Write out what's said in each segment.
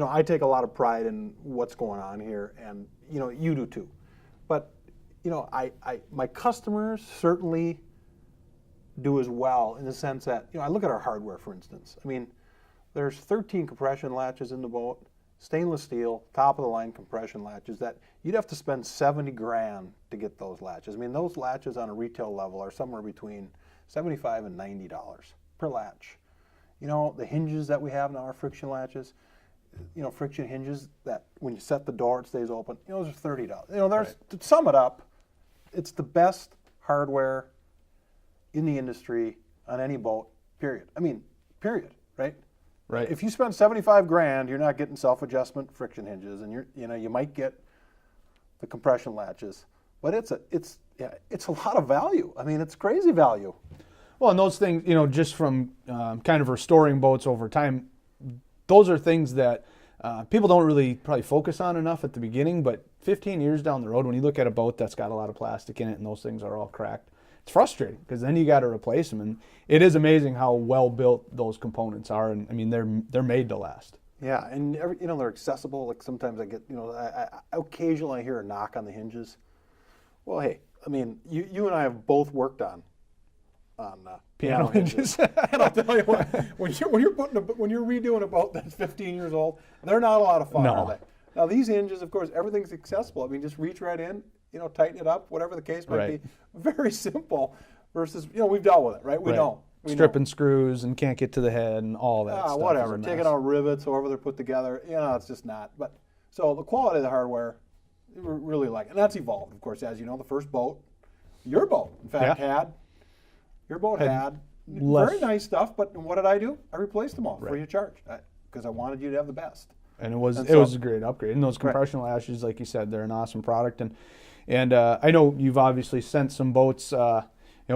I take a lot of pride in what's going on here, and you do too. But my customers certainly do as well, in the sense that I look at our hardware, for instance. I mean, there's 13 compression latches in the boat, stainless steel, top of the line compression latches that you'd have to spend 70 grand to get those latches. I mean, those latches on a retail level are somewhere between $75 and $90 per latch. The hinges that we have now are friction latches. Friction hinges that when you set the door, it stays open. Those are $30. To sum it up, it's the best hardware in the industry on any boat, period. I mean, period, right? Right. If you spend 75 grand, you're not getting self-adjustment friction hinges, and you might get the compression latches, but it's a lot of value. I mean, it's crazy value. Well, and those things, just from kind of restoring boats over time, those are things that people don't really probably focus on enough at the beginning, but 15 years down the road, when you look at a boat that's got a lot of plastic in it and those things are all cracked, it's frustrating because then you got to replace them. And it is amazing how well built those components are. And I mean, they're made to last. Yeah, and they're accessible. Like sometimes I get, I occasionally hear a knock on the hinges. Well, hey, I mean, you and I have both worked on piano hinges. And I'll tell you what, when you're redoing a boat that's 15 years old, they're not a lot of fun, No. are they? Now these hinges, of course, everything's accessible. I mean, just reach right in, tighten it up, whatever the case might be. Very simple. Versus, we've dealt with it, right? We know. Stripping screws and can't get to the head and all that stuff. Whatever. Taking out rivets, however they're put together. It's just not. But so the quality of the hardware, we really like it. And that's evolved, of course, as you know. The first boat, your boat, in fact, had very nice stuff. But what did I do? I replaced them all free of charge because I wanted you to have the best. And it was a great upgrade. And those compression lashes, like you said, they're an awesome product. And I know you've obviously sent some boats,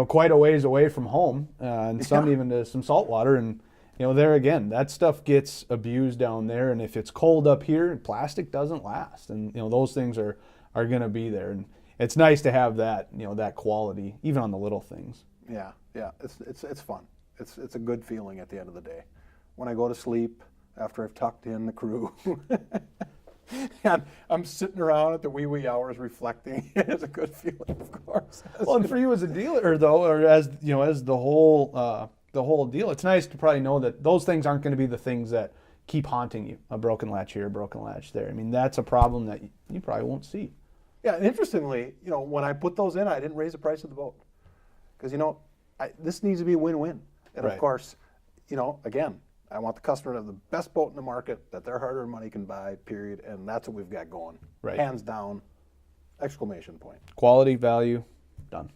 quite a ways away from home, and some even to some saltwater. And there again, that stuff gets abused down there. And if it's cold up here, plastic doesn't last. And those things are going to be there. And it's nice to have that that quality, even on the little things. Yeah, it's fun. It's a good feeling at the end of the day. When I go to sleep after I've tucked in the crew, and I'm sitting around at the wee hours reflecting, it's a good feeling, of course. Well, and for you as a dealer, though, or as as the whole deal, it's nice to probably know that those things aren't going to be the things that keep haunting you. A broken latch here, a broken latch there. I mean, that's a problem that you probably won't see. Yeah, and interestingly, when I put those in, I didn't raise the price of the boat because this needs to be a win-win. And of course, again, I want the customer to have the best boat in the market that their hard-earned money can buy, period, and that's what we've got going. Hands down, exclamation point. Quality, value, done.